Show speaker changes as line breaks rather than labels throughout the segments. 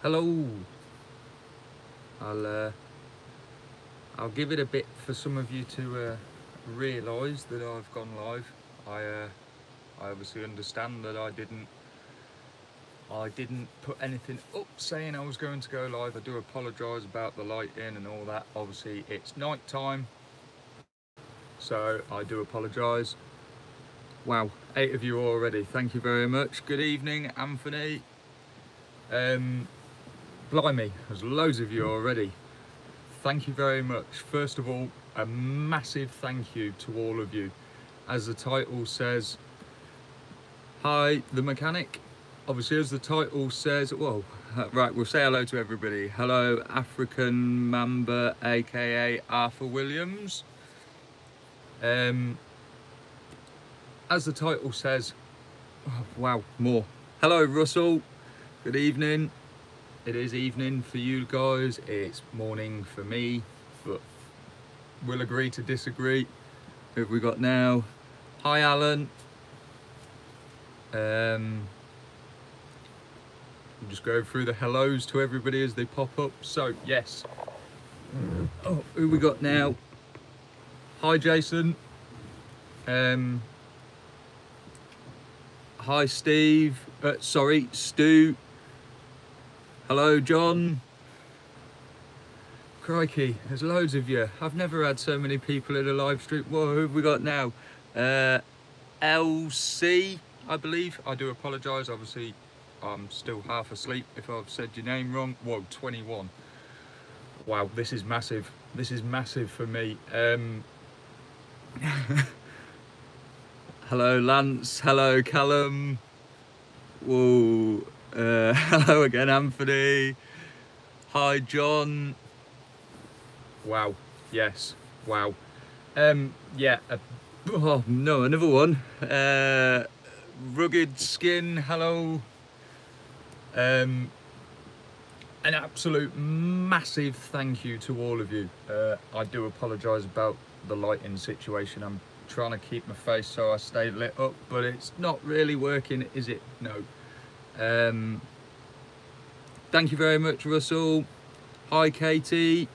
Hello. I'll give it a bit for some of you to realise that I've gone live. I obviously understand that I didn't put anything up saying I was going to go live. I do apologise about the lighting and all that. Obviously it's night time, so I do apologise. Wow, 8 of you already. Thank you very much. Good evening, Anthony. Blimey, there's loads of you already. Thank you very much. First of all, a massive thank you to all of you. As the title says, hi, the mechanic. Obviously, as the title says, well, right, we'll say hello to everybody. Hello, African Mamba, aka Arthur Williams. As the title says, oh, wow, more. Hello, Russell. Good evening. It is evening for you guys. It's morning for me, but we'll agree to disagree. Who have we got now? Hi, Alan. I'm just going through the hellos to everybody as they pop up. So, yes. Oh, who we got now? Hi, Jason. Hi, Steve. Sorry, Stu. Hello, John. Crikey, there's loads of you. I've never had so many people in a live stream. Whoa, who have we got now? LC, I believe. I do apologise. Obviously, I'm still half asleep if I've said your name wrong. Whoa, 21. Wow, this is massive. This is massive for me. Hello, Lance. Hello, Callum. Whoa. Hello again, Anthony. Hi, John. Wow. Yes. Wow. Yeah. Oh no, another one. Rugged Skin. Hello. An absolute massive thank you to all of you. I do apologise about the lighting situation. I'm trying to keep my face so I stay lit up, but it's not really working, is it? No. Thank you very much, Russell. Hi, Katie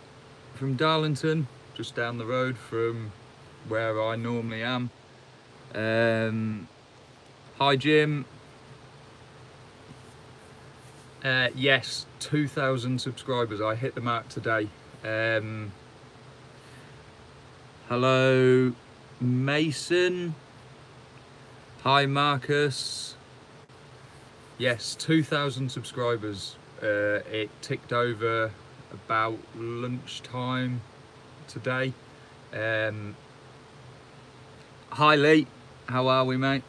from Darlington, just down the road from where I normally am. Hi, Jim. Yes, 2,000 subscribers. I hit the mark today. Hello, Mason. Hi, Marcus. Yes, 2,000 subscribers. It ticked over about lunchtime today. Hi, Lee. How are we, mate?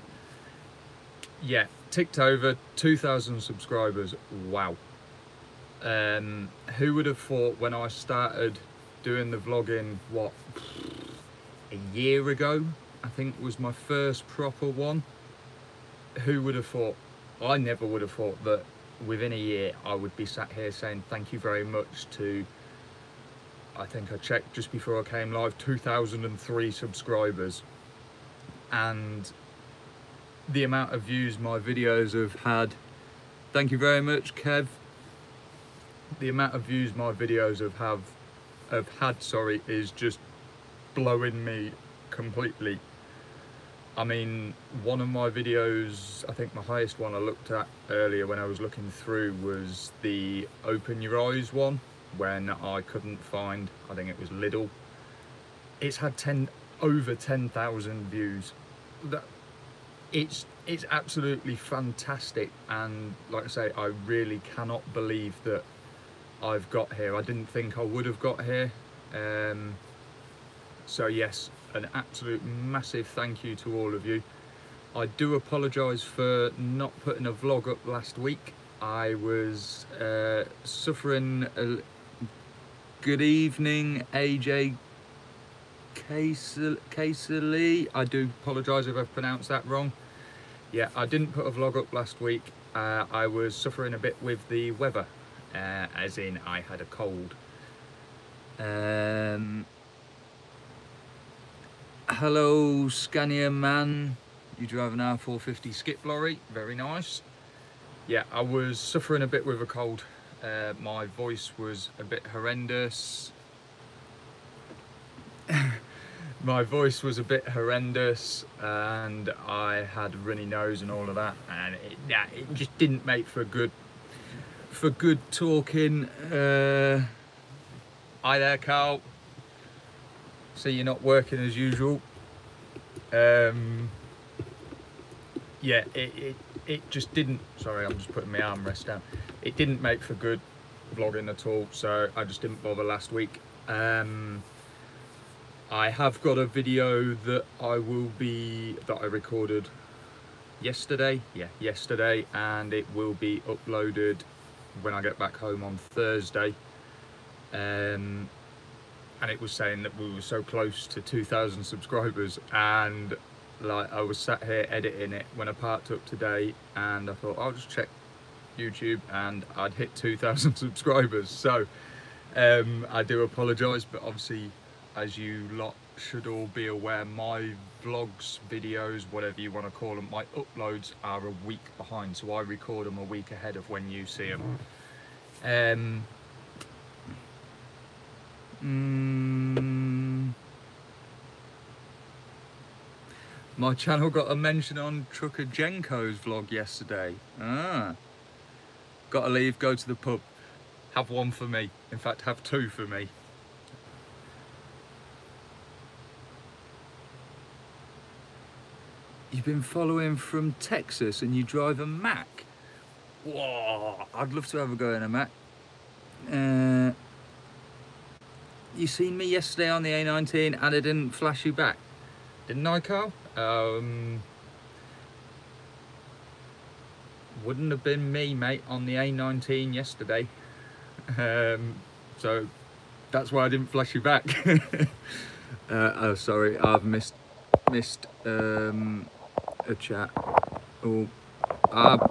Yeah, ticked over 2,000 subscribers. Wow. Who would have thought when I started doing the vlogging, what, a year ago, I think was my first proper one. Who would have thought? I never would have thought that within a year I would be sat here saying thank you very much to, I think I checked just before I came live, 2,003 subscribers. And the amount of views my videos have had, thank you very much, Kev. The amount of views my videos have had, sorry, is just blowing me completely. I mean, one of my videos, I think my highest one I looked at earlier when I was looking through was the Open Your Eyes one, when I couldn't find, I think it was Lidl. It's had over 10,000 views. It's absolutely fantastic, and like I say, I really cannot believe that I've got here. I didn't think I would have got here. So yes, an absolute massive thank you to all of you. I do apologise for not putting a vlog up last week. I was suffering a... Good evening, AJ Casely. I do apologise if I've pronounced that wrong. Yeah, I didn't put a vlog up last week. I was suffering a bit with the weather, as in I had a cold. Hello, Scania Man. You drive an R450 skip lorry. Very nice. Yeah, I was suffering a bit with a cold. my voice was a bit horrendous. My voice was a bit horrendous, and I had a runny nose and all of that, and it just didn't make for good talking. Hi there, Carl. See, you're not working as usual. Yeah, it just didn't. Sorry, I'm just putting my armrest down. It didn't make for good vlogging at all, so I just didn't bother last week. I have got a video that I recorded yesterday. Yeah, yesterday, and it will be uploaded when I get back home on Thursday. And it was saying that we were so close to 2,000 subscribers, and like I was sat here editing it when I parked up today, and I thought I'll just check YouTube, and I'd hit 2,000 subscribers. So I do apologise, but obviously, as you lot should all be aware, my vlogs, videos, whatever you want to call them, my uploads are a week behind, so I record them a week ahead of when you see them. My channel got a mention on Trucker Jenko's vlog yesterday. Gotta leave, go to the pub. Have one for me. In fact, have two for me. You've been following from Texas and you drive a Mac? Whoa, I'd love to have a go in a Mac. You seen me yesterday on the A19 and I didn't flash you back, didn't I, Carl? Wouldn't have been me, mate, on the A19 yesterday. So that's why I didn't flash you back. Oh, sorry, I've missed a chat. Oh, I'm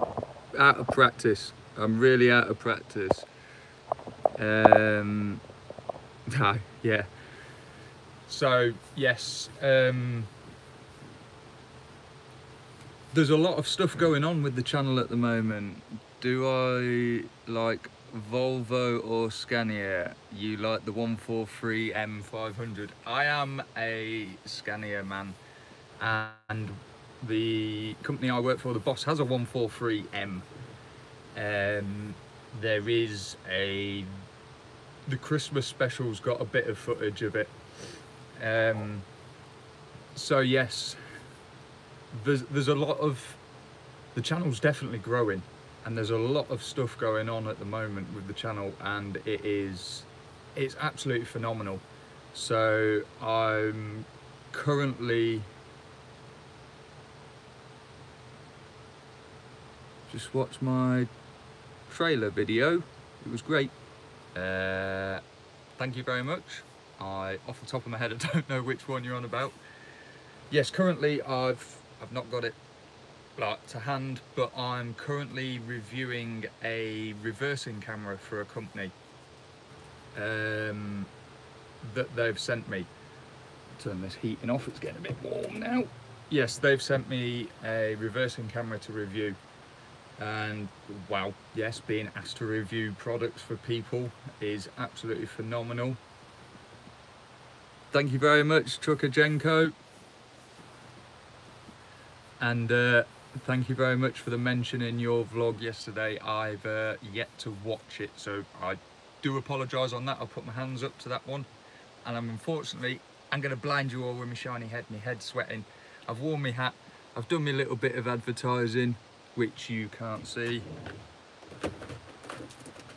out of practice. I'm really out of practice. Yeah. So yes, there's a lot of stuff going on with the channel at the moment. Do I like Volvo or Scania? You like the 143 M500? I am a Scania man, and the company I work for, the boss, has a 143 M. There is the Christmas special's got a bit of footage of it. So yes, there's a lot of, the channel's definitely growing, and there's a lot of stuff going on at the moment with the channel, and it's absolutely phenomenal. So I'm currently just watched my trailer video. It was great. Thank you very much. Off the top of my head, I don't know which one you're on about. Yes, currently I've not got it like to hand, but I'm currently reviewing a reversing camera for a company that they've sent me. Turn this heating off, it's getting a bit warm now. Yes, they've sent me a reversing camera to review, and wow, yes, being asked to review products for people is absolutely phenomenal. Thank you very much, Trucker Jenko, and thank you very much for the mention in your vlog yesterday. I've yet to watch it, so I do apologise on that. I'll put my hands up to that one, and I'm going to blind you all with my shiny head. My head's sweating. I've worn my hat. I've done my little bit of advertising, which you can't see.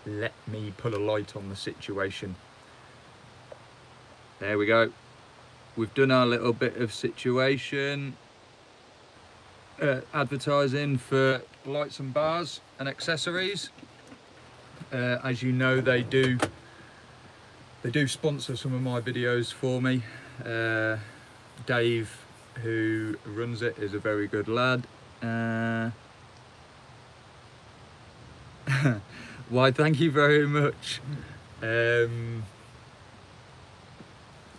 Let me put a light on the situation. There we go. We've done our little bit of situation advertising for lights and bars and accessories. As you know, they do sponsor some of my videos for me. Dave, who runs it, is a very good lad. Why, thank you very much.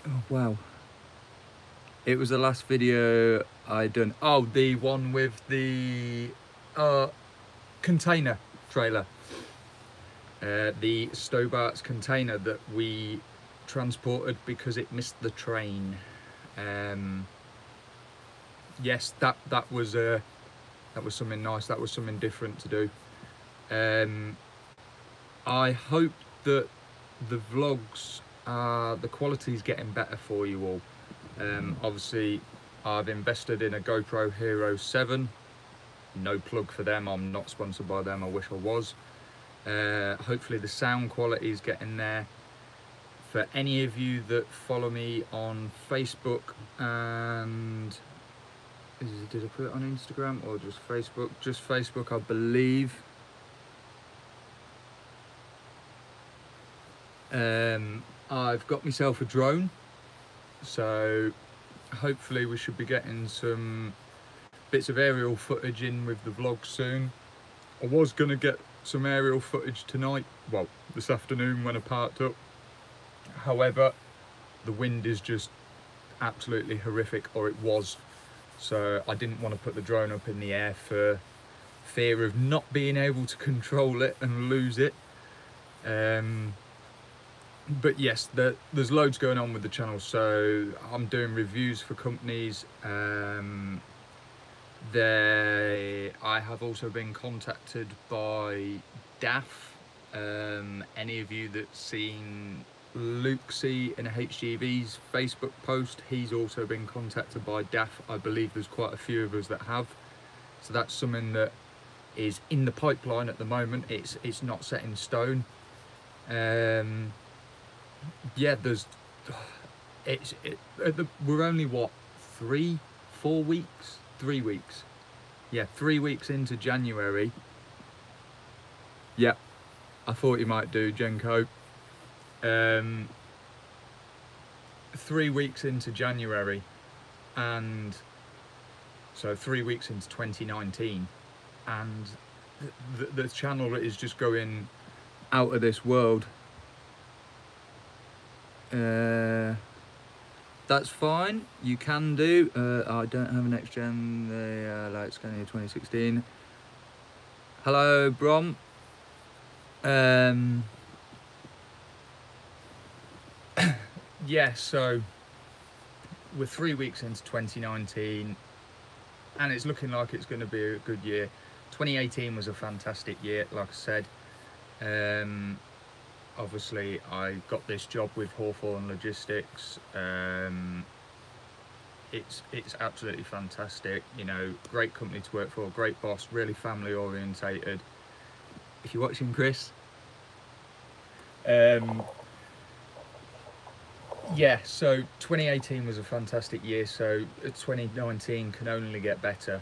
Oh, wow. It was the last video I done. Oh, the one with the container trailer. the Stobart's container that we transported because it missed the train. Yes, that was something nice. That was something different to do. I hope that the vlogs, the quality's getting better for you all. Obviously, I've invested in a GoPro Hero 7. No plug for them. I'm not sponsored by them. I wish I was. Hopefully the sound quality is getting there. For any of you that follow me on Facebook and did I put it on Instagram or just Facebook? Just Facebook, I believe. I've got myself a drone, so hopefully we should be getting some bits of aerial footage in with the vlog soon. I was going to get some aerial footage tonight, well, this afternoon when I parked up. However, the wind is just absolutely horrific, or it was. So I didn't want to put the drone up in the air for fear of not being able to control it and lose it. But yes, there's loads going on with the channel. So I'm doing reviews for companies. I have also been contacted by DAF. Any of you that's seen Luke C in HGV's Facebook post, he's also been contacted by DAF. I believe there's quite a few of us that have. So that's something that is in the pipeline at the moment. It's not set in stone. Yeah, we're only what, 3 weeks? Yeah, 3 weeks into January. Yeah, I thought you might do, Jenko. 3 weeks into January, and so 3 weeks into 2019, and the channel is just going out of this world. That's fine, you can do. I don't have a next gen, the light scanning 2016. Hello, Brom. Yeah, so we're 3 weeks into 2019, and it's looking like it's going to be a good year. 2018 was a fantastic year, like I said. Obviously, I got this job with Hawthorne Logistics. It's absolutely fantastic. You know, great company to work for, great boss, really family orientated. If you're watching, Chris. Yeah, so 2018 was a fantastic year, so 2019 can only get better.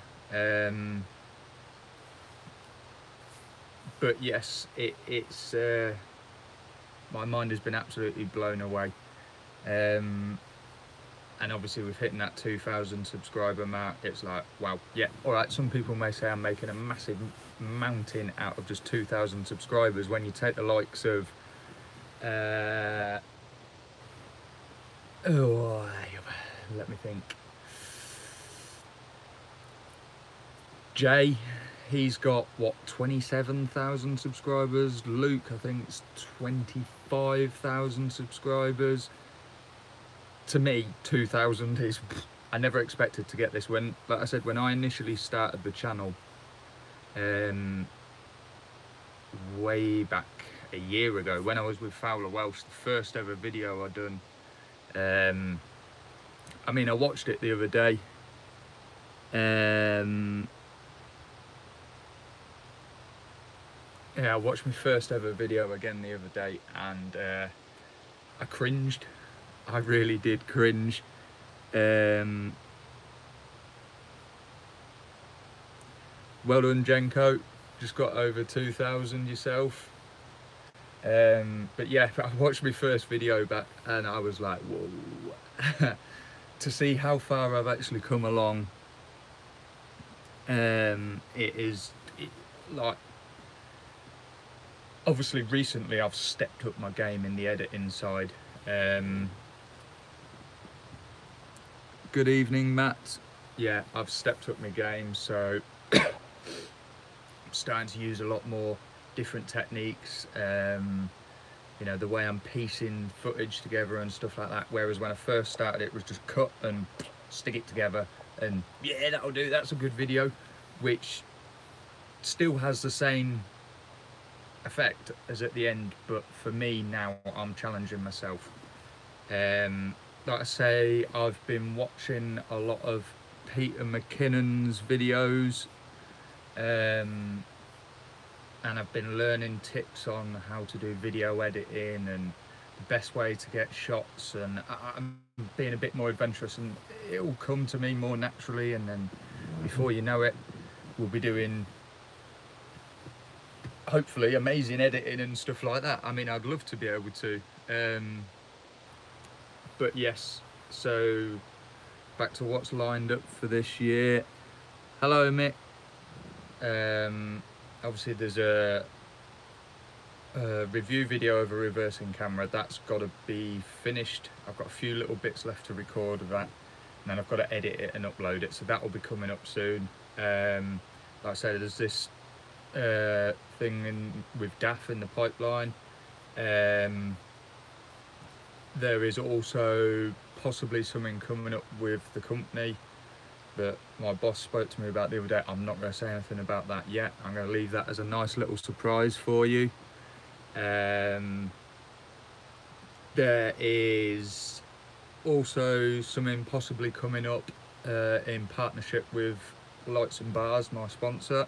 But yes, it's my mind has been absolutely blown away. And obviously with hitting that 2,000 subscriber mark, it's like, wow, yeah, all right. Some people may say I'm making a massive mountain out of just 2,000 subscribers. When you take the likes of oh, let me think. Jay, he's got what, 27,000 subscribers. Luke, I think it's 25,000 subscribers. To me, 2,000 is, I never expected to get this. When, like I said, when I initially started the channel, way back a year ago, when I was with Fowler Welsh, the first ever video I done. I mean, I watched it the other day. Yeah, I watched my first ever video again the other day, and I cringed. I really did cringe. Well done, Jenko. Just got over 2,000 yourself. But yeah, I watched my first video back and I was like, whoa. To see how far I've actually come along, like, obviously recently I've stepped up my game in the editing side. Good evening, Matt. Yeah, I've stepped up my game, so I'm starting to use a lot more different techniques, you know, the way I'm piecing footage together and stuff like that, whereas when I first started it was just cut and stick it together and yeah, that'll do, that's a good video, which still has the same effect as at the end, but for me now I'm challenging myself. Like I say, I've been watching a lot of Peter McKinnon's videos, and I've been learning tips on how to do video editing and the best way to get shots, and I'm being a bit more adventurous, and it'll come to me more naturally, and then before you know it we'll be doing hopefully amazing editing and stuff like that. I mean, I'd love to be able to, but yes, so back to what's lined up for this year. Hello Mick. Obviously there's a review video of a reversing camera that's got to be finished. I've got a few little bits left to record of that, and then I've got to edit it and upload it, so that will be coming up soon. Like I said, there's this thing with DAF in the pipeline. There is also possibly something coming up with the company that my boss spoke to me about the other day. I'm not going to say anything about that yet. I'm going to leave that as a nice little surprise for you. There is also something possibly coming up in partnership with Lights and Bars, my sponsor.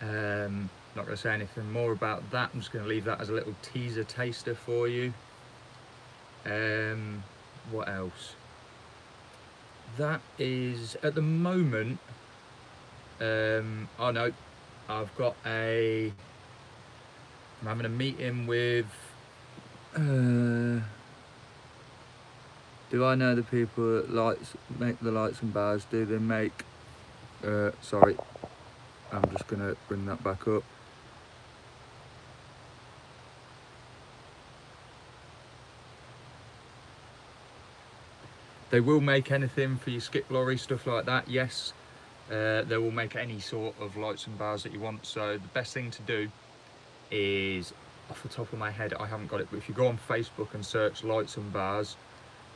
Not going to say anything more about that. I'm just going to leave that as a little teaser taster for you. What else? That is at the moment. Oh no, I'm having a meeting with do I know the people that make the Lights and Bars? Do they make sorry, I'm just gonna bring that back up. They will make anything for your skip lorry, stuff like that, yes. They will make any sort of lights and bars that you want. So the best thing to do is, off the top of my head, I haven't got it, but if you go on Facebook and search Lights and Bars,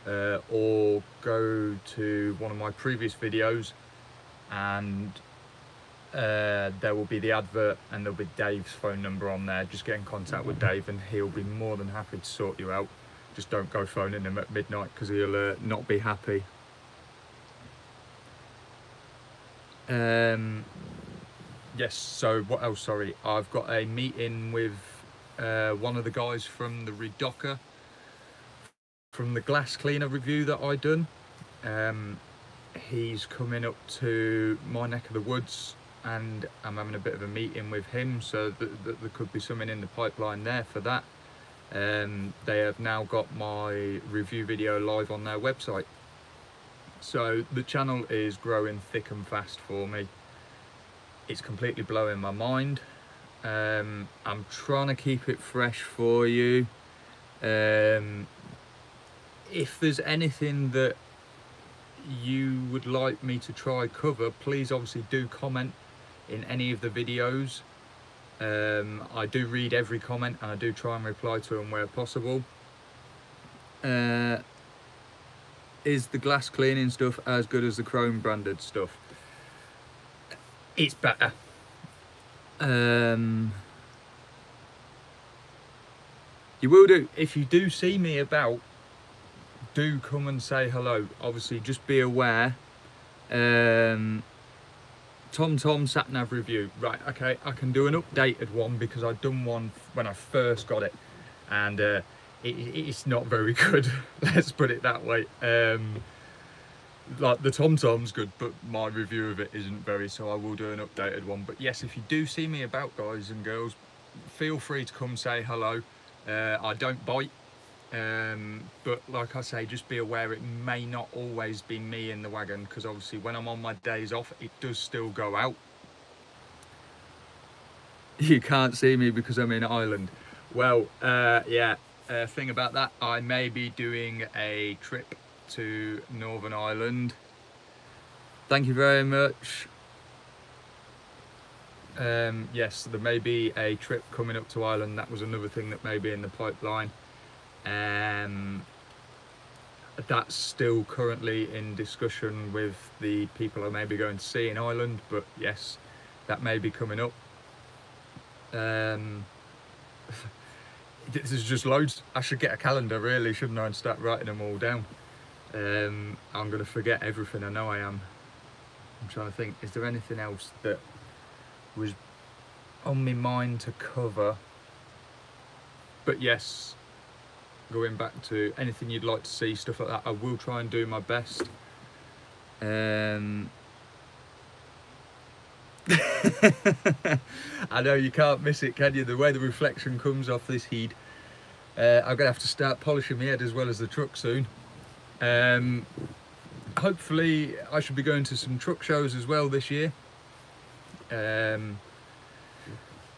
or go to one of my previous videos, and there will be the advert and there'll be Dave's phone number on there. Just get in contact with Dave and he'll be more than happy to sort you out. Just don't go phoning him at midnight because he'll not be happy. Yes, so what else? Sorry, I've got a meeting with one of the guys from the Redocker, from the glass cleaner review that I done. He's coming up to my neck of the woods and I'm having a bit of a meeting with him, so that there could be something in the pipeline there for that. They have now got my review video live on their website, so the channel is growing thick and fast for me. It's completely blowing my mind. I'm trying to keep it fresh for you. If there's anything that you would like me to try cover, please obviously do comment in any of the videos. I do read every comment and I do try and reply to them where possible. Is the glass cleaning stuff as good as the chrome branded stuff? It's better. You will do. If you do see me about, do come and say hello. Obviously just be aware. TomTom sat-nav review, right? Okay, I can do an updated one because I've done one when I first got it, and it's not very good. Let's put it that way. Like the TomTom's good, but my review of it isn't very. So I will do an updated one. But yes, if you do see me about, guys and girls, feel free to come say hello. I don't bite. But like I say, just be aware it may not always be me in the wagon, because obviously when I'm on my days off it does still go out. You can't see me because I'm in Ireland. Well, yeah, thing about that, I may be doing a trip to Northern Ireland. Thank you very much. Yes, there may be a trip coming up to Ireland. That was another thing that may be in the pipeline. That's still currently in discussion with the people I may be going to see in Ireland, but yes, that may be coming up. There's just loads. I should get a calendar really, shouldn't I, and start writing them all down. I'm going to forget everything, I know I am. I'm trying to think, is there anything else that was on my mind to cover? But yes, going back to anything you'd like to see, stuff like that, I will try and do my best. I know you can't miss it, can you? The way the reflection comes off this heat. I'm gonna have to start polishing my head as well as the truck soon. Hopefully I should be going to some truck shows as well this year.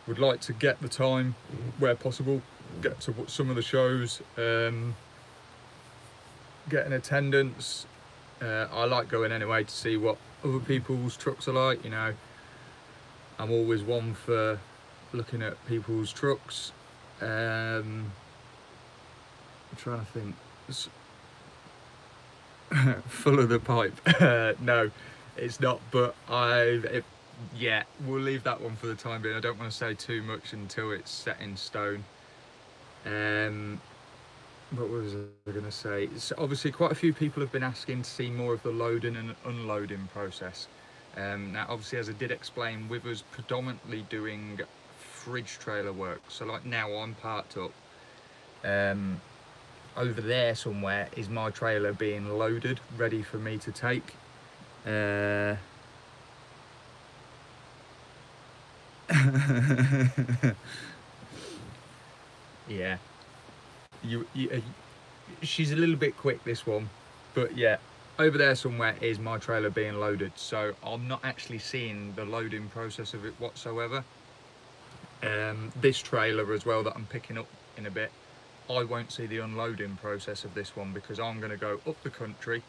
Would like to get the time where possible, get to some of the shows, get an attendance. I like going anyway to see what other people's trucks are like, you know. I'm always one for looking at people's trucks. I'm trying to think. Full of the pipe. No, it's not, but yeah, we'll leave that one for the time being. I don't want to say too much until it's set in stone. What was I going to say? So obviously quite a few people have been asking to see more of the loading and unloading process. Now obviously, as I did explain, with us predominantly doing fridge trailer work, so like now I'm parked up. Over there somewhere is my trailer being loaded, ready for me to take. Yeah, she's a little bit quick, this one, but yeah, over there somewhere is my trailer being loaded, so I'm not actually seeing the loading process of it whatsoever. This trailer as well that I'm picking up in a bit, I won't see the unloading process of this one because I'm going to go up the country,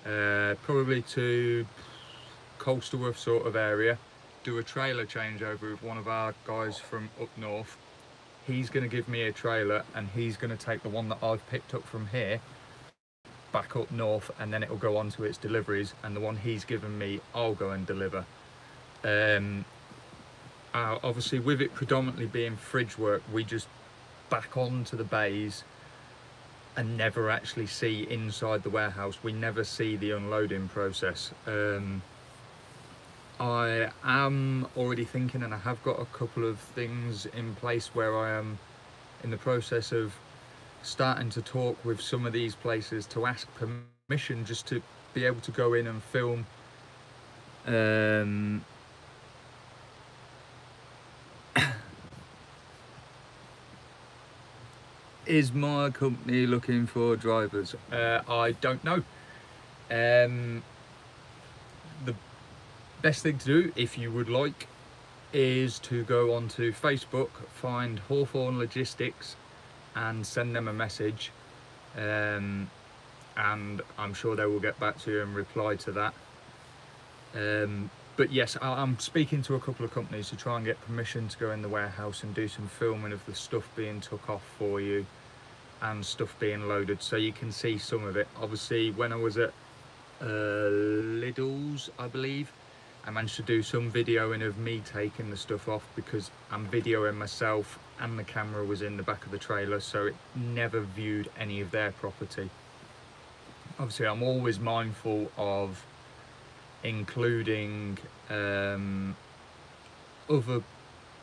probably to Colsterworth sort of area, do a trailer changeover with one of our guys from up north. He's going to give me a trailer and he's going to take the one that I've picked up from here back up north, and then it'll go on to its deliveries, and the one he's given me I'll go and deliver. Obviously with it predominantly being fridge work, we just back onto the bays and never actually see inside the warehouse. We never see the unloading process. I am already thinking, and I have got a couple of things in place where I am in the process of starting to talk with some of these places to ask permission just to be able to go in and film. Is my company looking for drivers? I don't know. The best thing to do, if you would like, is to go onto Facebook, find Hawthorne Logistics and send them a message, and I'm sure they will get back to you and reply to that. But yes, I'm speaking to a couple of companies to try and get permission to go in the warehouse and do some filming of the stuff being took off for you and stuff being loaded, so you can see some of it. Obviously when I was at Lidl's, I believe, I managed to do some videoing of me taking the stuff off because I'm videoing myself and the camera was in the back of the trailer, so it never viewed any of their property. Obviously I'm always mindful of including other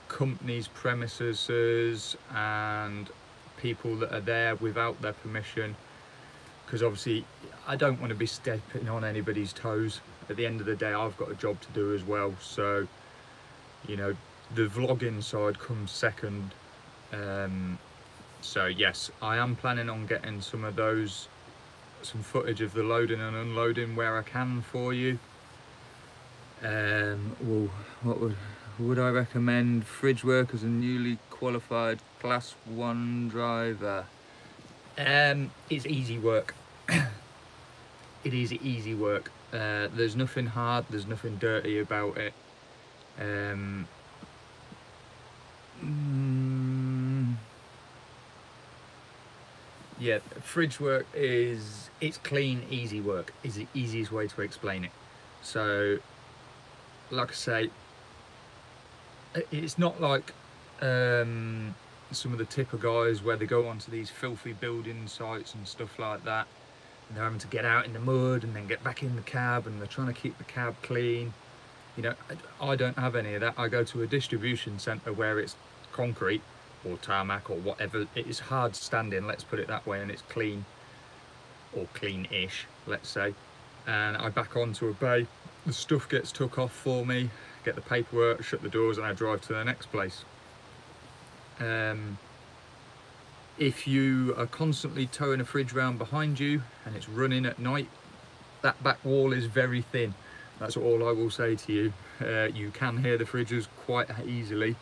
companies' premises and people that are there without their permission, because obviously I don't want to be stepping on anybody's toes. At the end of the day, I've got a job to do as well, so you know, the vlogging side comes second. So yes, I am planning on getting some of those, some footage of the loading and unloading where I can for you. Well, what would I recommend? Fridge work as a newly qualified class 1 driver. It's easy work. It is easy work. There's nothing hard, there's nothing dirty about it. Yeah, fridge work it's clean, easy work is the easiest way to explain it. So, like I say, it's not like some of the tipper guys where they go onto these filthy building sites and stuff like that, and they're having to get out in the mud and then get back in the cab, and they're trying to keep the cab clean. You know, I don't have any of that. I go to a distribution centre where it's concrete or tarmac or whatever. It is hard standing, let's put it that way, and it's clean, or clean-ish, let's say. And I back onto a bay, the stuff gets took off for me, get the paperwork, shut the doors, and I drive to the next place. If you are constantly towing a fridge round behind you and it's running at night, that back wall is very thin. That's all I will say to you. You can hear the fridges quite easily.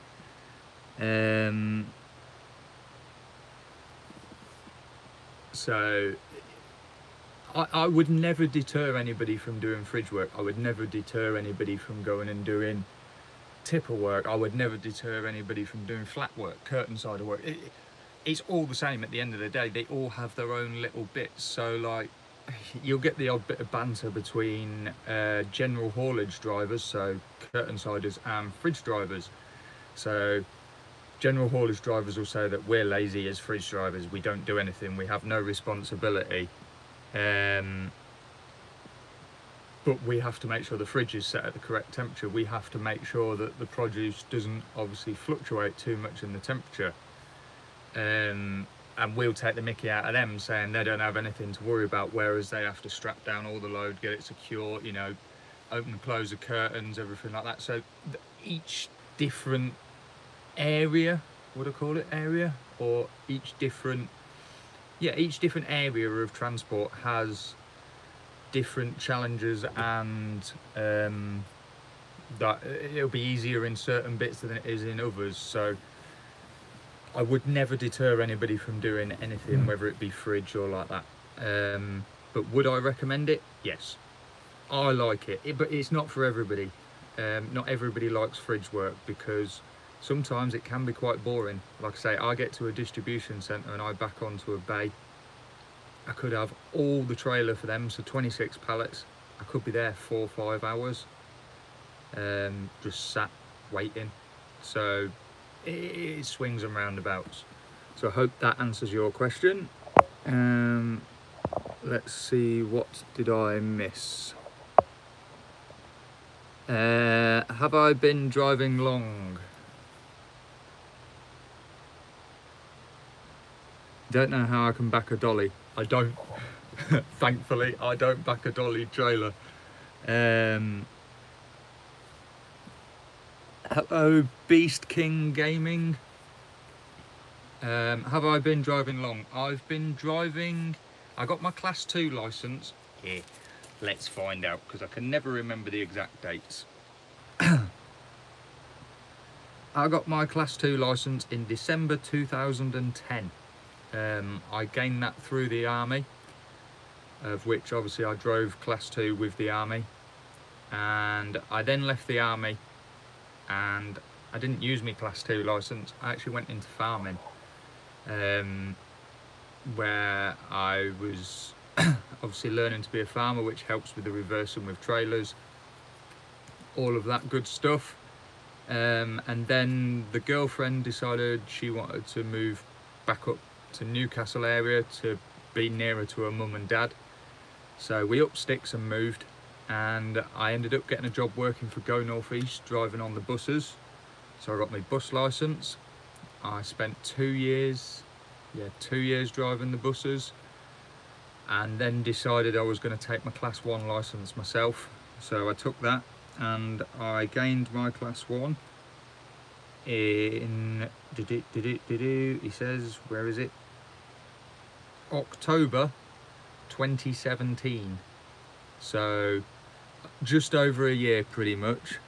So I would never deter anybody from doing fridge work. I would never deter anybody from going and doing tipper work. I would never deter anybody from doing flat work, curtain side work. It's all the same at the end of the day. They all have their own little bits. So like, you'll get the odd bit of banter between general haulage drivers, so curtain siders, and fridge drivers. So general haulage drivers will say that we're lazy as fridge drivers, we don't do anything, we have no responsibility, but we have to make sure the fridge is set at the correct temperature. We have to make sure that the produce doesn't obviously fluctuate too much in the temperature, and we'll take the mickey out of them saying they don't have anything to worry about, whereas they have to strap down all the load, get it secure, you know, open and close the curtains, everything like that. So each different area, would I call it area, or each different area of transport has different challenges, and that it'll be easier in certain bits than it is in others. So I would never deter anybody from doing anything, whether it be fridge or like that. But would I recommend it? Yes, I like it, but it's not for everybody. Not everybody likes fridge work, because sometimes it can be quite boring. Like I say, I get to a distribution centre and I back onto a bay. I could have all the trailer for them, so 26 pallets. I could be there 4 or 5 hours, just sat waiting. So it swings and roundabouts. So I hope that answers your question. Let's see, what did I miss? Have I been driving long? Don't know how I can back a dolly. I don't. Thankfully, I don't back a dolly trailer. Hello, Beast King Gaming. Have I been driving long? I've been driving. I got my Class 2 licence. Here, let's find out, because I can never remember the exact dates. I got my Class 2 licence in December 2010. I gained that through the army, of which obviously I drove Class 2 with the army, and I then left the army and I didn't use my Class 2 licence. I actually went into farming, where I was obviously learning to be a farmer, which helps with the reversing with trailers, all of that good stuff. And then the girlfriend decided she wanted to move back up to Newcastle area to be nearer to her mum and dad, so we upped sticks and moved, and I ended up getting a job working for Go North East, driving on the buses. So I got my bus licence. I spent 2 years driving the buses, and then decided I was going to take my Class 1 licence myself. So I took that and I gained my Class 1 in, he says, where is it? October 2017. So just over a year pretty much.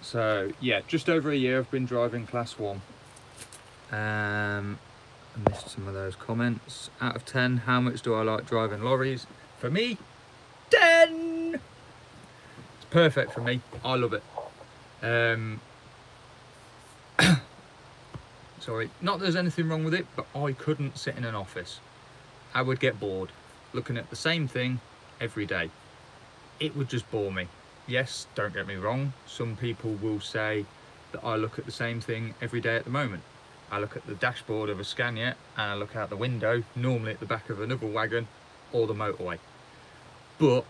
So yeah, just over a year I've been driving Class 1. I missed some of those comments. Out of 10, how much do I like driving lorries? For me, 10! perfect for me. I love it. Sorry, not that there's anything wrong with it, but I couldn't sit in an office. I would get bored looking at the same thing every day. It would just bore me. Yes, don't get me wrong, some people will say that I look at the same thing every day at the moment. I look at the dashboard of a Scania and I look out the window, normally at the back of another wagon or the motorway. But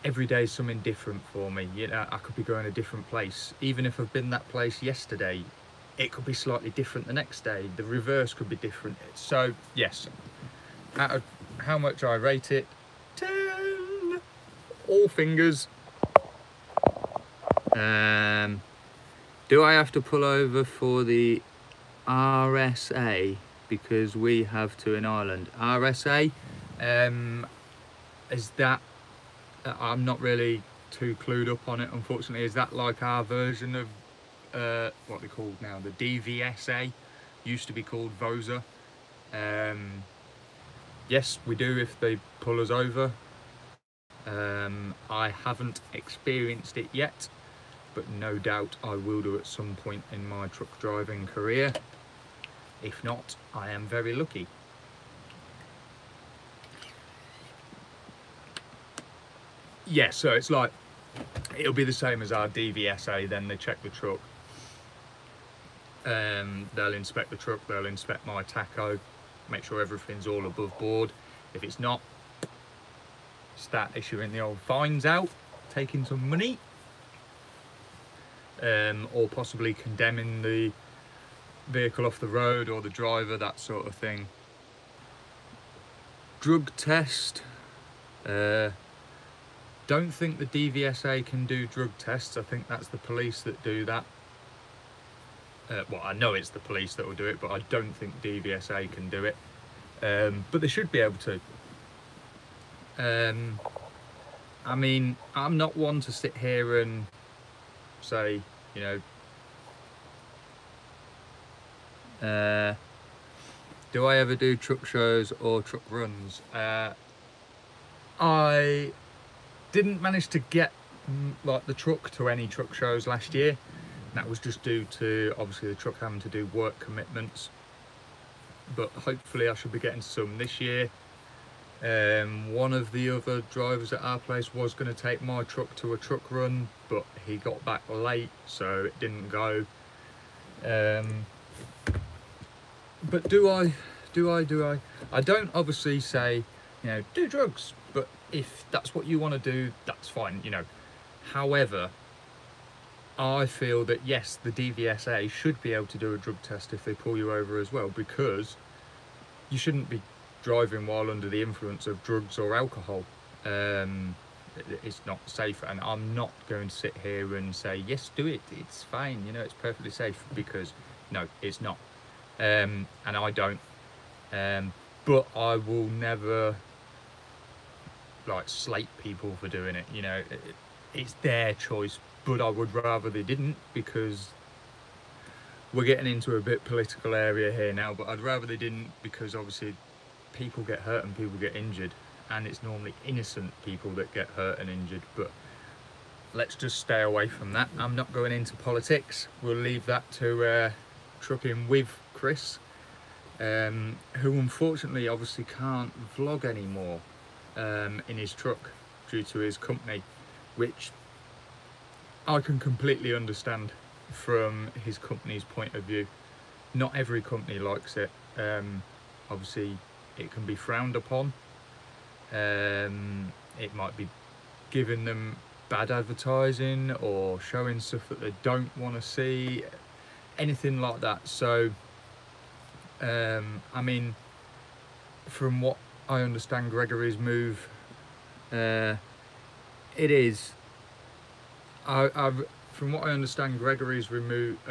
every day is something different for me. You know, I could be going a different place. Even if I've been that place yesterday, it could be slightly different the next day. The reverse could be different. So yes, out of how much I rate it, 10, all fingers. Do I have to pull over for the RSA because we have to in Ireland? RSA, is that, I'm not really too clued up on it, unfortunately. Is that like our version of what they're called now, the DVSA? Used to be called VOSA. Yes, we do if they pull us over. I haven't experienced it yet, but no doubt I will do at some point in my truck driving career. If not, I am very lucky. Yeah, so it's like, it'll be the same as our DVSA. Then they check the truck, they'll inspect the truck, they'll inspect my tacho, make sure everything's all above board. If it's not, start issuing the old fines out, taking some money, or possibly condemning the vehicle off the road or the driver, that sort of thing. Drug test, don't think the DVSA can do drug tests. I think that's the police that do that. Well, I know it's the police that will do it, but I don't think DVSA can do it. But they should be able to. I mean, I'm not one to sit here and say, you know, do I ever do truck shows or truck runs? I didn't manage to get like the truck to any truck shows last year. That was just due to obviously the truck having to do work commitments, but hopefully I should be getting some this year. One of the other drivers at our place was going to take my truck to a truck run, but he got back late, so it didn't go. But do I? I don't obviously say, you know, do drugs, but if that's what you want to do, that's fine, you know. However, I feel that yes, the DVSA should be able to do a drug test if they pull you over as well, because you shouldn't be driving while under the influence of drugs or alcohol. It's not safe, and I'm not going to sit here and say yes, do it, it's fine, you know, it's perfectly safe, because no, it's not. And I don't, but I will never like slate people for doing it, you know. It's their choice, but I would rather they didn't, because we're getting into a bit political area here now, but I'd rather they didn't, because obviously people get hurt and people get injured, and it's normally innocent people that get hurt and injured. But let's just stay away from that. I'm not going into politics. We'll leave that to trucking with Chris, who unfortunately obviously can't vlog anymore in his truck due to his company, which I can completely understand from his company's point of view. Not every company likes it. Obviously it can be frowned upon. It might be giving them bad advertising or showing stuff that they don't want to see, anything like that. So I mean, from what I understand, Gregory's move, it is, from what I understand, Gregory's move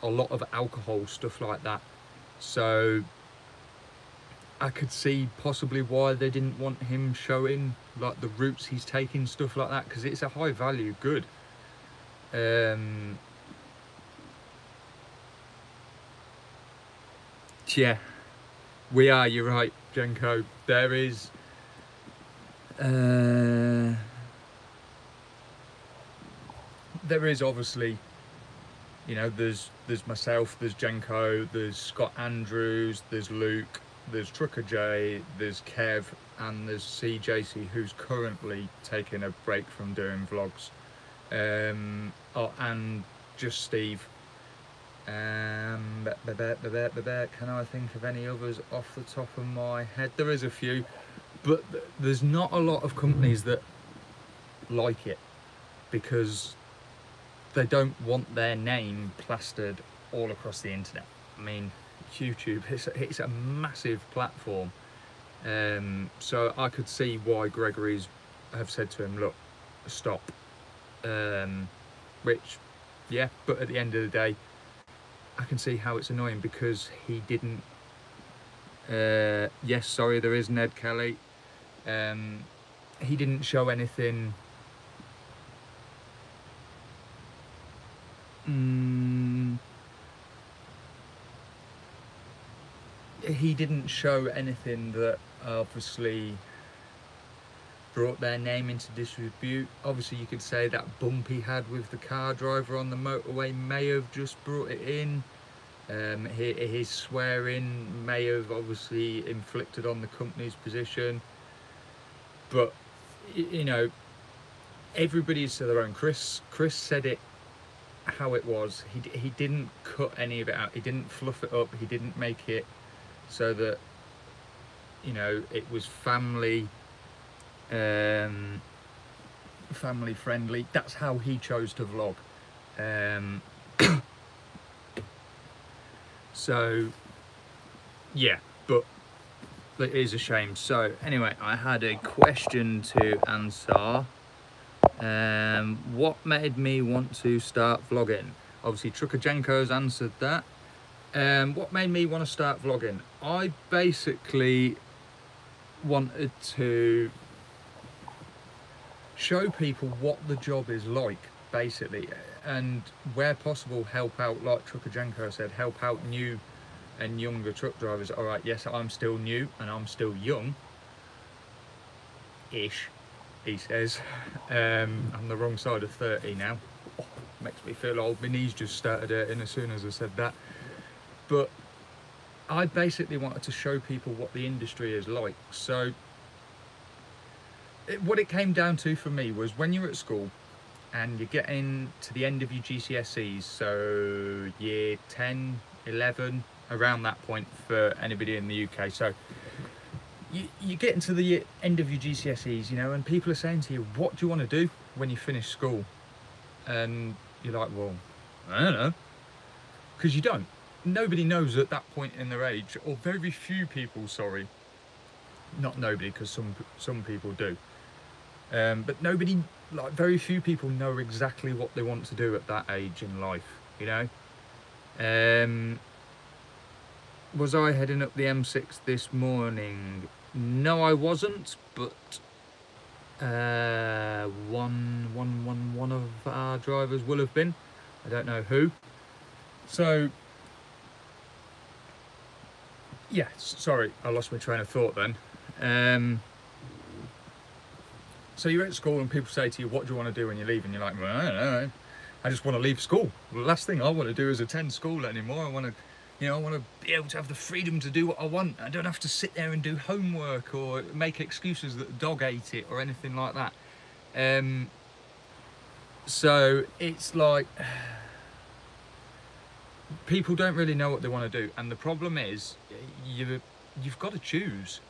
a lot of alcohol, stuff like that. So I could see possibly why they didn't want him showing like the routes he's taking, stuff like that, because it's a high value good. Yeah, we are, you're right, Jenko. There is there is obviously, you know, there's myself, there's Jenko, there's Scott Andrews, there's Luke, there's Trucker J, there's Kev, and there's CJC, who's currently taking a break from doing vlogs. Oh, and just Steve. Can I think of any others off the top of my head? There is a few, but there's not a lot of companies that like it, because they don't want their name plastered all across the internet. I mean, YouTube, it's a massive platform, so I could see why Gregory's have said to him, look, stop, which, yeah, but at the end of the day, I can see how it's annoying, because he didn't, yes, sorry, there is Ned Kelly, he didn't show anything he didn't show anything that obviously brought their name into disrepute. Obviously you could say that bump he had with the car driver on the motorway may have just brought it in. His swearing may have obviously inflicted on the company's position, but you know, everybody's to their own. Chris said it how it was. He didn't cut any of it out, he didn't fluff it up, he didn't make it so that, you know, it was family friendly. That's how he chose to vlog. So yeah, but it is a shame. So anyway, I had a question to answer. What made me want to start vlogging? Obviously Trucker Jenko's answered that. What made me want to start vlogging? I basically wanted to show people what the job is like, basically, and where possible help out, like Trucker Jenko said, help out new and younger truck drivers. All right, yes, I'm still new and I'm still young ish, he says. I'm the wrong side of 30 now. Oh, makes me feel old. My knees just started hurting as soon as I said that. But I basically wanted to show people what the industry is like. So what it came down to for me was, when you're at school and you're getting to the end of your GCSEs, so year 10, 11, around that point for anybody in the UK. So you get into the end of your GCSEs, you know, and people are saying to you, what do you want to do when you finish school? And you're like, well, I don't know, because you don't. Nobody knows at that point in their age, or very few people, sorry, not nobody, because some people do, but nobody, like very few people know exactly what they want to do at that age in life, you know. Was I heading up the M6 this morning? No, I wasn't, but one of our drivers will have been. I don't know who. So yeah, sorry, I lost my train of thought then. So you're at school and people say to you, what do you want to do when you leave? And you're like, well, I don't know, I just want to leave school. The last thing I want to do is attend school anymore. I want to, you know, I want to be able to have the freedom to do what I want. I don't have to sit there and do homework or make excuses that the dog ate it or anything like that. So it's like, people don't really know what they want to do, and the problem is you've got to choose.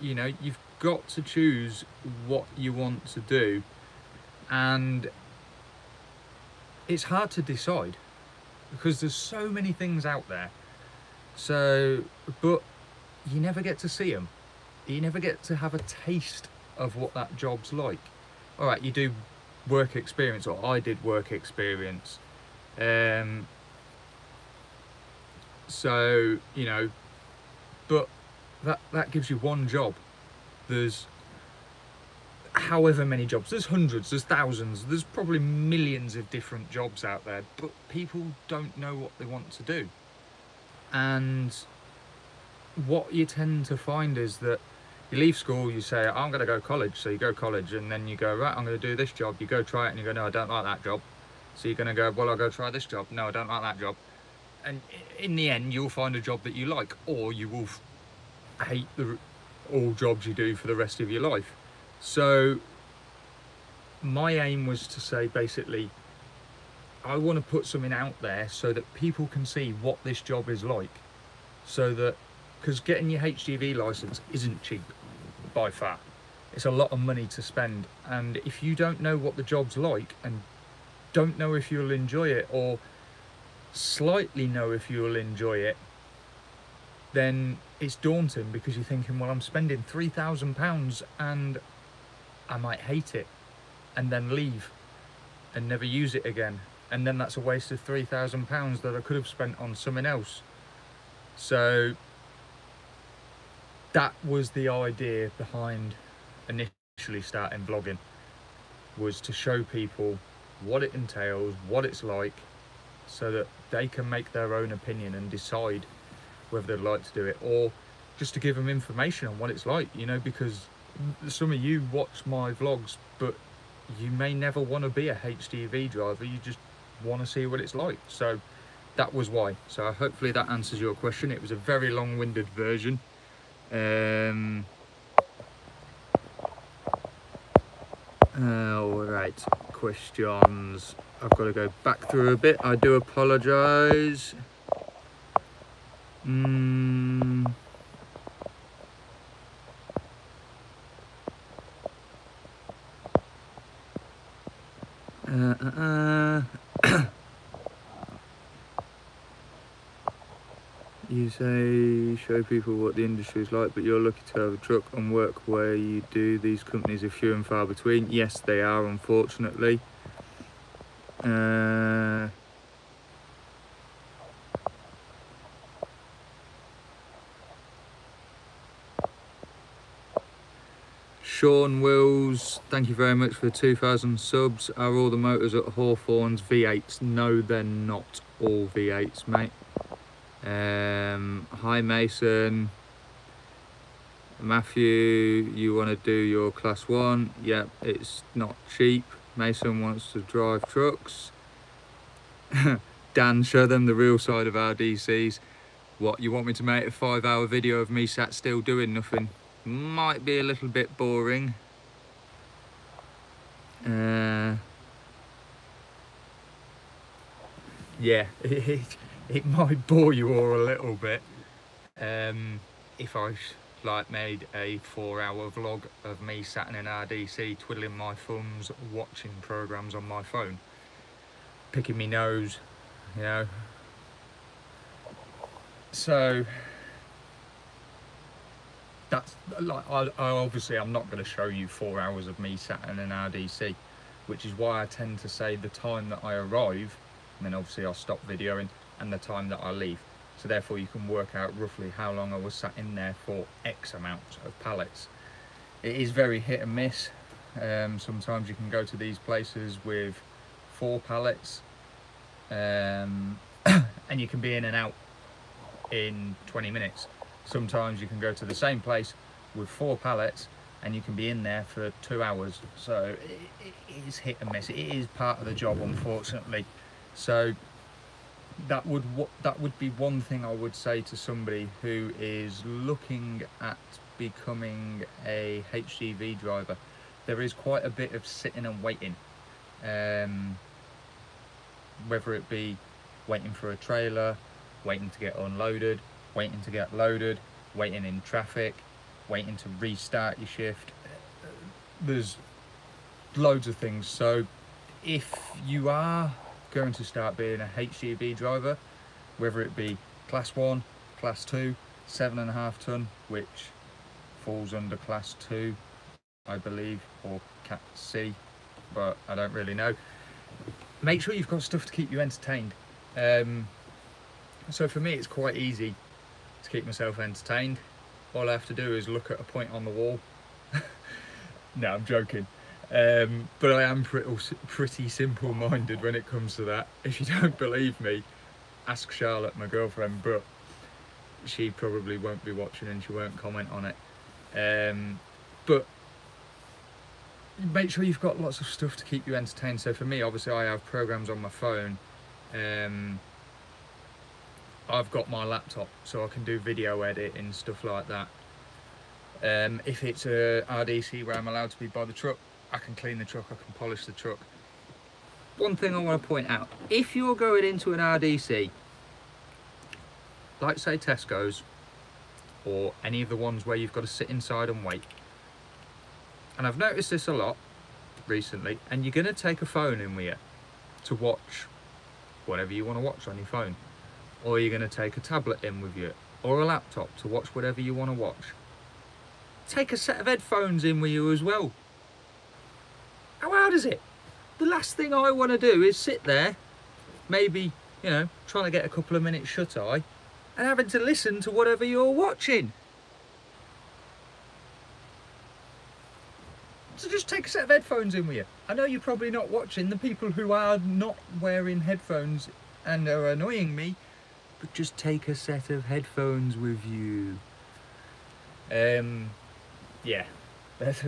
You know, you've got to choose what you want to do, and it's hard to decide because there's so many things out there. So, but you never get to see them. You never get to have a taste of what that job's like. All right, you do work experience, or I did work experience. So, you know, but that gives you one job. There's however many jobs, there's hundreds, there's thousands, there's probably millions of different jobs out there, but people don't know what they want to do. And what you tend to find is that you leave school, you say, I'm going to go college, so you go college, and then you go, right, I'm going to do this job, you go try it, and you go, no, I don't like that job. So you're going to go, well, I'll go try this job. No, I don't like that job. And in the end, you'll find a job that you like, or you will hate all jobs you do for the rest of your life. So my aim was to say, basically, I want to put something out there so that people can see what this job is like. So that, because getting your HGV license isn't cheap by far. It's a lot of money to spend. And if you don't know what the job's like and don't know if you'll enjoy it, or slightly know if you'll enjoy it, then it's daunting, because you're thinking, well, I'm spending £3,000 and I might hate it and then leave and never use it again. And then that's a waste of £3,000 that I could have spent on something else. So that was the idea behind initially starting vlogging, was to show people what it entails, what it's like, so that they can make their own opinion and decide whether they'd like to do it, or just to give them information on what it's like, you know, because some of you watch my vlogs, but you may never want to be a HGV driver, you just want to see what it's like. So that was why. So hopefully that answers your question. It was a very long-winded version. All right, questions. I've got to go back through a bit. I do apologise. You say show people what the industry is like, but you're lucky to have a truck and work where you do. These companies are few and far between. Yes, they are, unfortunately. Sean Wills, thank you very much for the 2,000 subs. Are all the motors at Hawthorne's V8s? No, they're not all V8s, mate. Hi Mason. Matthew, you want to do your class 1? Yep, it's not cheap. Mason wants to drive trucks. Dan, show them the real side of our DCs. What, you want me to make a 5-hour video of me sat still doing nothing? Might be a little bit boring. Yeah, it might bore you all a little bit if I like made a 4-hour vlog of me sat in an RDC twiddling my thumbs, watching programs on my phone, picking me nose, you know. So that's like, I obviously I'm not going to show you 4 hours of me sat in an RDC, which is why I tend to say the time that I arrive, and then obviously I'll stop videoing, and the time that I leave. So therefore you can work out roughly how long I was sat in there for X amount of pallets. It is very hit and miss. Sometimes you can go to these places with 4 pallets and you can be in and out in 20 minutes. Sometimes you can go to the same place with 4 pallets and you can be in there for 2 hours. So it is hit and miss. It is part of the job, unfortunately. So that would be one thing I would say to somebody who is looking at becoming a HGV driver. There is quite a bit of sitting and waiting, whether it be waiting for a trailer, waiting to get unloaded, waiting to get loaded, waiting in traffic, waiting to restart your shift. There's loads of things. So if you are going to start being a HGV driver, whether it be class 1, class 2, 7.5 ton, which falls under class 2 I believe, or cat C, but I don't really know, make sure you've got stuff to keep you entertained. So for me it's quite easy to keep myself entertained. All I have to do is look at a point on the wall. No, I'm joking. But I am pretty simple-minded when it comes to that. If you don't believe me, ask Charlotte, my girlfriend, but she probably won't be watching and she won't comment on it. But make sure you've got lots of stuff to keep you entertained. So for me, obviously I have programs on my phone. I've got my laptop, so I can do video editing, stuff like that. If it's a RDC where I'm allowed to be by the truck, I can clean the truck, I can polish the truck. One thing I want to point out, if you're going into an RDC, like say Tesco's, or any of the ones where you've got to sit inside and wait, and I've noticed this a lot recently, and you're going to take a phone in with you to watch whatever you want to watch on your phone, or you're going to take a tablet in with you, or a laptop to watch whatever you want to watch. Take a set of headphones in with you as well. How hard is it? The last thing I want to do is sit there, maybe, you know, trying to get a couple of minutes shut eye, and having to listen to whatever you're watching. So just take a set of headphones in with you. I know you're probably not watching the people who are not wearing headphones and are annoying me, but just take a set of headphones with you. Yeah, that's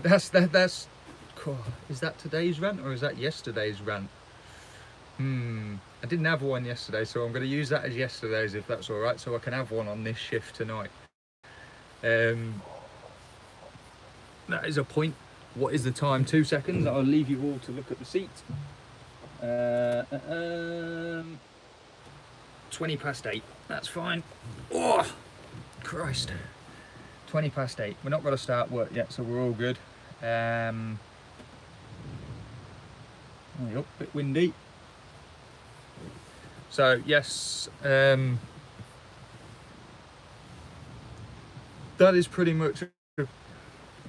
cool. Is that today's rant or is that yesterday's rant? I didn't have one yesterday, so I'm going to use that as yesterday's, if that's all right, so I can have one on this shift tonight. That is a point. What is the time? 2 seconds. I'll leave you all to look at the seat. 20 past 8. That's fine. Oh, Christ. 20 past 8. We're not going to start work yet, so we're all good. Oh, a bit windy. So yes, that is pretty much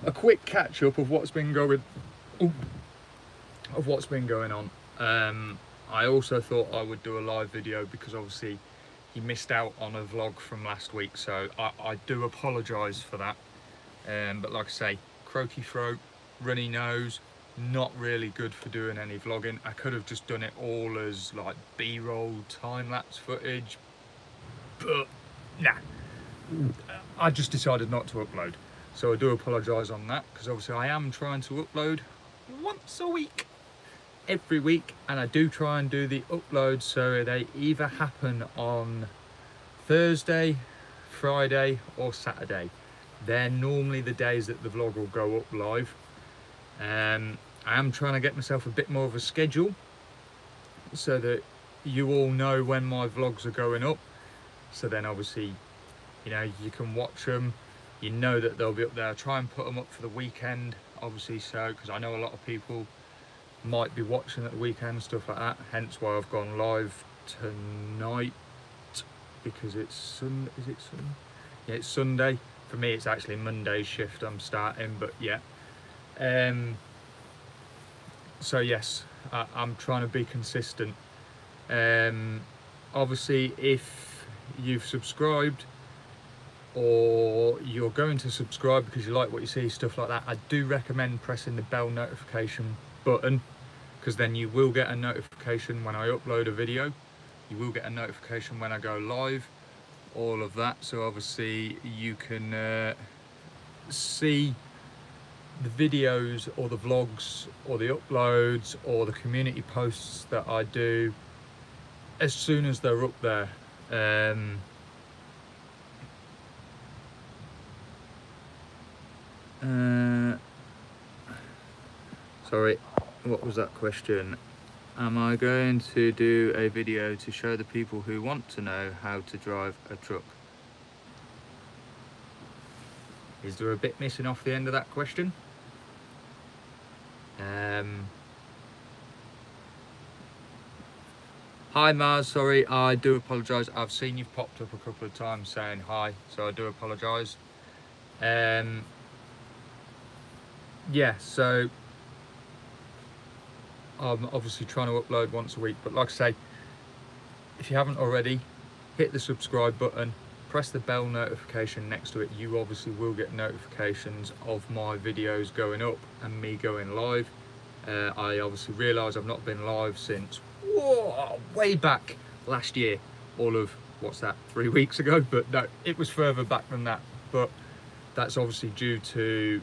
a quick catch up of what's been going on. I also thought I would do a live video because obviously you missed out on a vlog from last week, so I do apologise for that. But like I say, croaky throat, runny nose, not really good for doing any vlogging. I could have just done it all as like B-roll time-lapse footage, but nah, I just decided not to upload. So I do apologise on that, because obviously I am trying to upload once a week, every week, and I do try and do the uploads so they either happen on Thursday, Friday or Saturday. They're normally the days that the vlog will go up live. I am trying to get myself a bit more of a schedule so that you all know when my vlogs are going up, so then obviously, you know, you can watch them, you know that they'll be up there. I try and put them up for the weekend, obviously, so because I know a lot of people might be watching at the weekend, stuff like that, hence why I've gone live tonight, because it's Sunday. Is it Sunday? Yeah, it's Sunday. For me it's actually Monday's shift I'm starting, but yeah. So yes, I'm trying to be consistent. Obviously if you've subscribed or you're going to subscribe because you like what you see, stuff like that, I do recommend pressing the bell notification button, because then you will get a notification when I upload a video, you will get a notification when I go live, all of that. So obviously you can see the videos or the vlogs or the uploads or the community posts that I do as soon as they're up there. Sorry, what was that question? Am I going to do a video to show the people who want to know how to drive a truck? Is there a bit missing off the end of that question? Hi Mars, sorry, I do apologise. I've seen you've popped up a couple of times saying hi, so I do apologise. Yeah, so I'm obviously trying to upload once a week, but like I say, if you haven't already, hit the subscribe button, press the bell notification next to it. You obviously will get notifications of my videos going up and me going live. I obviously realise I've not been live since way back last year, all of, what's that, 3 weeks ago, but no, it was further back than that. But that's obviously due to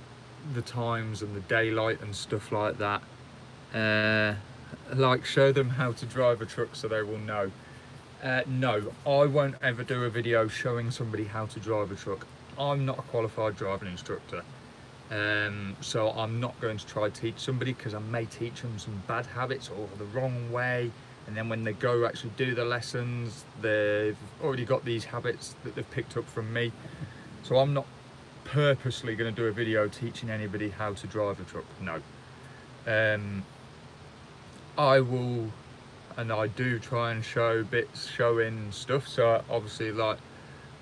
the times and the daylight and stuff like that. Like, show them how to drive a truck so they will know. No, I won't ever do a video showing somebody how to drive a truck. I'm not a qualified driving instructor. So I'm not going to try to teach somebody, because I may teach them some bad habits or the wrong way, and then when they go actually do the lessons, they've already got these habits that they've picked up from me. So I'm not purposely going to do a video teaching anybody how to drive a truck. No. I will, and I do try and show bits showing stuff. So obviously, like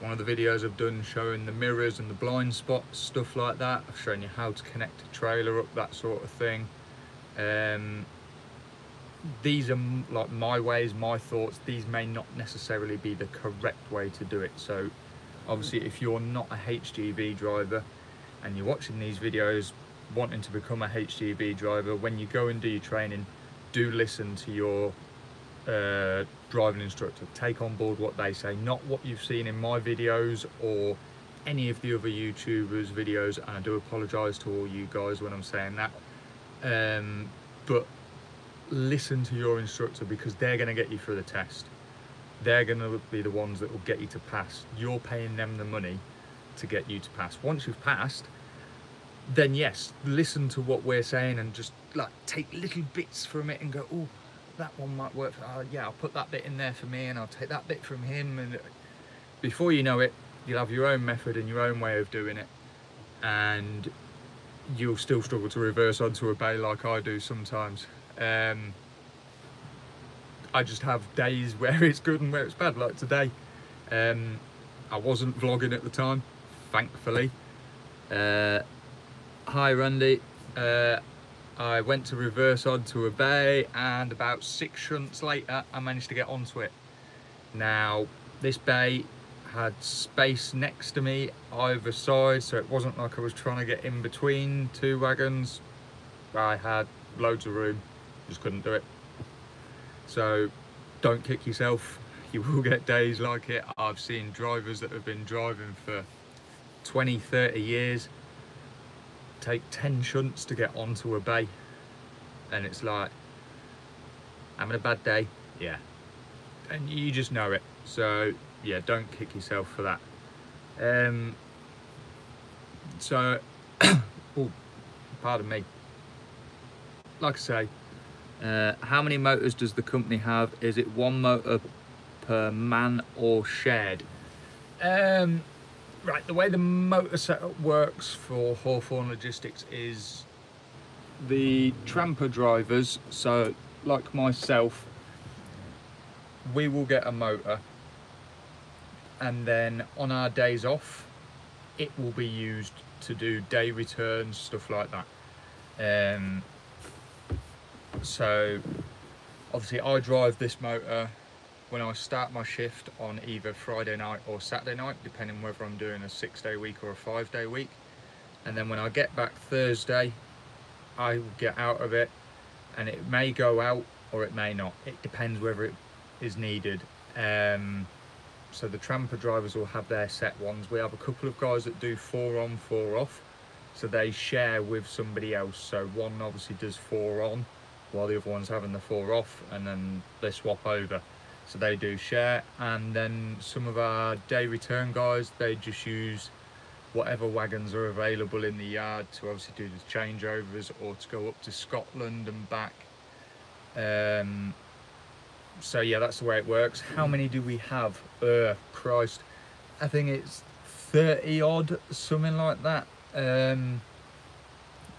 one of the videos I've done showing the mirrors and the blind spots, stuff like that. I've shown you how to connect a trailer up, that sort of thing. These are like my ways, my thoughts. These may not necessarily be the correct way to do it. So obviously, if you're not a HGV driver and you're watching these videos wanting to become a HGV driver, when you go and do your training, do listen to your driving instructor. Take on board what they say, not what you've seen in my videos or any of the other YouTubers' videos. And I do apologise to all you guys when I'm saying that, but listen to your instructor, because they're going to get you through the test. They're going to be the ones that will get you to pass. You're paying them the money to get you to pass. Once you've passed, then yes, listen to what we're saying and just like take little bits from it and go, oh, that one might work. Yeah, I'll put that bit in there for me, and I'll take that bit from him. And before you know it, you'll have your own method and your own way of doing it, and you'll still struggle to reverse onto a bay like I do sometimes. I just have days where it's good and where it's bad, like today. I wasn't vlogging at the time, thankfully. Hi Randy. I went to reverse onto a bay, and about 6 shunts later I managed to get onto it. Now this bay had space next to me either side, so it wasn't like I was trying to get in between two wagons. I had loads of room, just couldn't do it. So don't kick yourself, you will get days like it. I've seen drivers that have been driving for 20-30 years take 10 shunts to get onto a bay, and it's like, having a bad day, yeah, and you just know it. So yeah, don't kick yourself for that. So oh, pardon me. Like I say, how many motors does the company have? Is it one motor per man or shared? Right, the way the motor setup works for Hawthorne Logistics is the tramper drivers, so like myself, we will get a motor, and then on our days off it will be used to do day returns, stuff like that. So obviously I drive this motor when I start my shift on either Friday night or Saturday night, depending whether I'm doing a 6-day week or a 5-day week. And then when I get back Thursday, I will get out of it, and it may go out or it may not. It depends whether it is needed. So the tramper drivers will have their set ones. We have a couple of guys that do 4 on, 4 off. So they share with somebody else. So one obviously does 4 on while the other one's having the 4 off, and then they swap over. So they do share. And then some of our day return guys, they just use whatever wagons are available in the yard to obviously do the changeovers or to go up to Scotland and back. So yeah, that's the way it works. How many do we have? Christ, I think it's 30 odd, something like that.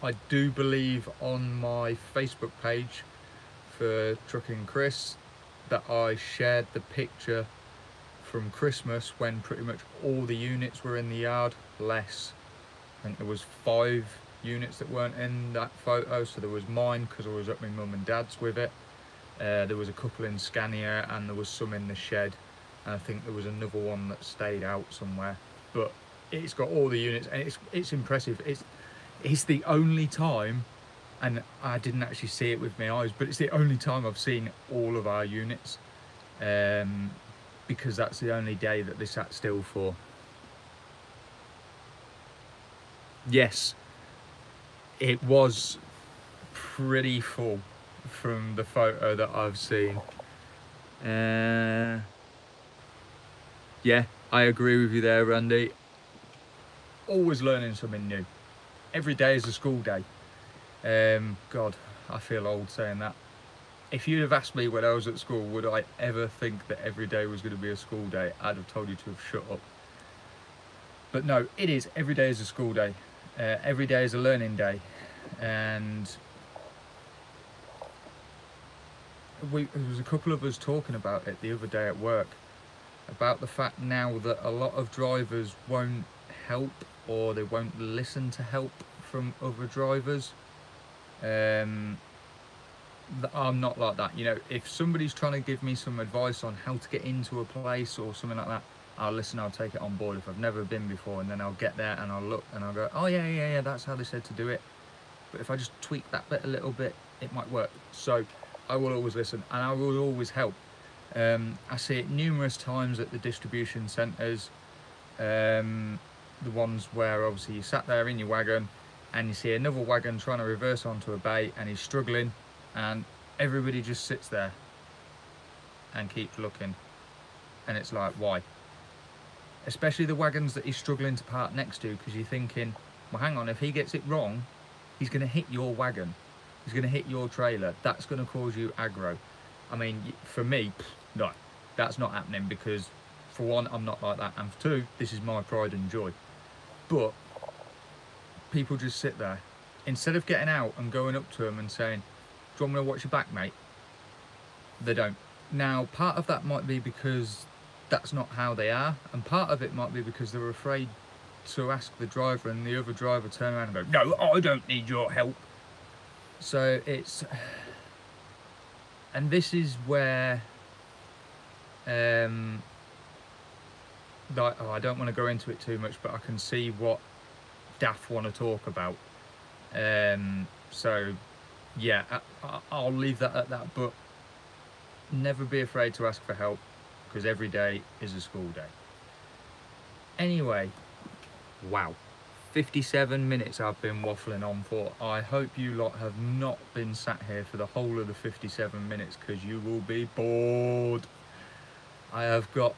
I do believe on my Facebook page for Trucking Chris that I shared the picture from Christmas when pretty much all the units were in the yard, less. I think there was 5 units that weren't in that photo. So there was mine because I was at my mum and dad's with it. There was a couple in Scania, and there was some in the shed, and I think there was another one that stayed out somewhere. But it's got all the units, and it's impressive. It's the only time, and I didn't actually see it with my eyes, but it's the only time I've seen all of our units, because that's the only day that they sat still for. Yes, it was pretty full from the photo that I've seen. Yeah, I agree with you there, Randy. Always learning something new. Every day is a school day. God, I feel old saying that. If you'd have asked me when I was at school, would I ever think that every day was going to be a school day, I'd have told you to have shut up. But no, it is. Every day is a school day. Every day is a learning day. And there was a couple of us talking about it the other day at work, about the fact now that a lot of drivers won't help, or they won't listen to help from other drivers. I'm not like that. You know, if somebody's trying to give me some advice on how to get into a place or something like that, I'll listen, I'll take it on board if I've never been before, and then I'll get there and I'll look and I'll go, oh yeah, that's how they said to do it. But if I just tweak that bit a little bit, it might work. So I will always listen, and I will always help. I see it numerous times at the distribution centres, the ones where obviously you sat there in your wagon and you see another wagon trying to reverse onto a bay and he's struggling, and everybody just sits there and keeps looking, and it's like, why? Especially the wagons that he's struggling to park next to, because you're thinking, well hang on, if he gets it wrong, he's going to hit your wagon, he's going to hit your trailer, that's going to cause you aggro. I mean, for me, no, that's not happening, because for one, I'm not like that, and for two, this is my pride and joy. But people just sit there instead of getting out and going up to them and saying, do you want me to watch your back, mate? They don't. Now, part of that might be because that's not how they are, and part of it might be because they're afraid to ask the driver, and the other driver turn around and go, no, I don't need your help. So it's, and this is where like, I don't want to go into it too much, but I can see what DAF want to talk about. So yeah, I'll leave that at that, but never be afraid to ask for help, because every day is a school day. Anyway, wow, 57 minutes I've been waffling on for. I hope you lot have not been sat here for the whole of the 57 minutes, because you will be bored. I have got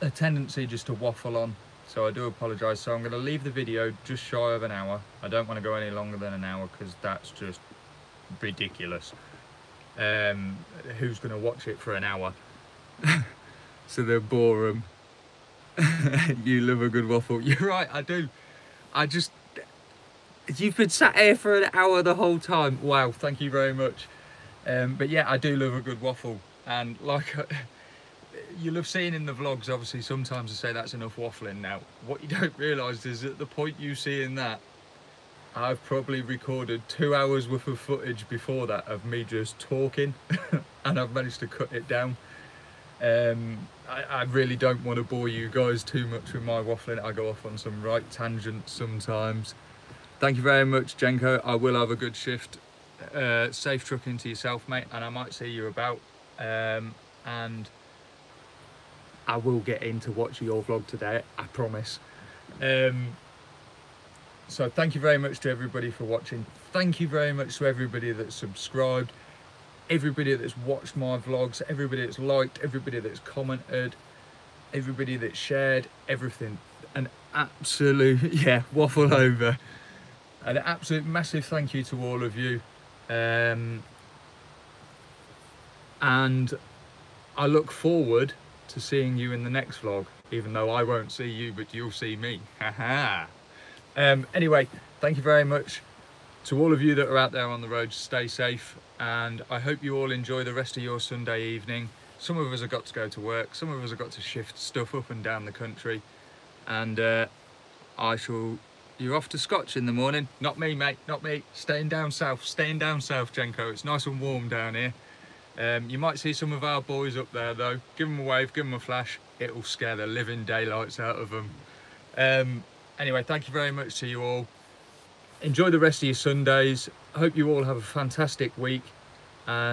a tendency just to waffle on, so I do apologise. So I'm going to leave the video just shy of an hour. I don't want to go any longer than an hour, because that's just ridiculous. Who's going to watch it for an hour? So they'll bore them. You love a good waffle. You're right, I do. You've been sat here for an hour the whole time. Wow, thank you very much. But yeah, I do love a good waffle, and like you'll have seen in the vlogs, obviously sometimes I say that's enough waffling. Now what you don't realise is at the point you see in that, I've probably recorded 2 hours worth of footage before that of me just talking and I've managed to cut it down. I really don't want to bore you guys too much with my waffling. I go off on some right tangents sometimes. Thank you very much, Jenko. I will have a good shift. Safe trucking to yourself, mate, and I might see you about. And I will get in to watch your vlog today, I promise. So thank you very much to everybody for watching. Thank you very much to everybody that's subscribed, everybody that's watched my vlogs, everybody that's liked, everybody that's commented, everybody that's shared, everything. An absolute, yeah, waffle over. An absolute massive thank you to all of you. And I look forward to seeing you in the next vlog, even though I won't see you, but you'll see me. Haha. Anyway, thank you very much to all of you that are out there on the road. Stay safe, and I hope you all enjoy the rest of your Sunday evening. Some of us have got to go to work, some of us have got to shift stuff up and down the country, and you're off to Scotch in the morning. Not me, mate, not me. Staying down south, Jenko. It's nice and warm down here. You might see some of our boys up there though. Give them a wave, give them a flash. It'll scare the living daylights out of them. Anyway, thank you very much to you all. Enjoy the rest of your Sundays. I hope you all have a fantastic week.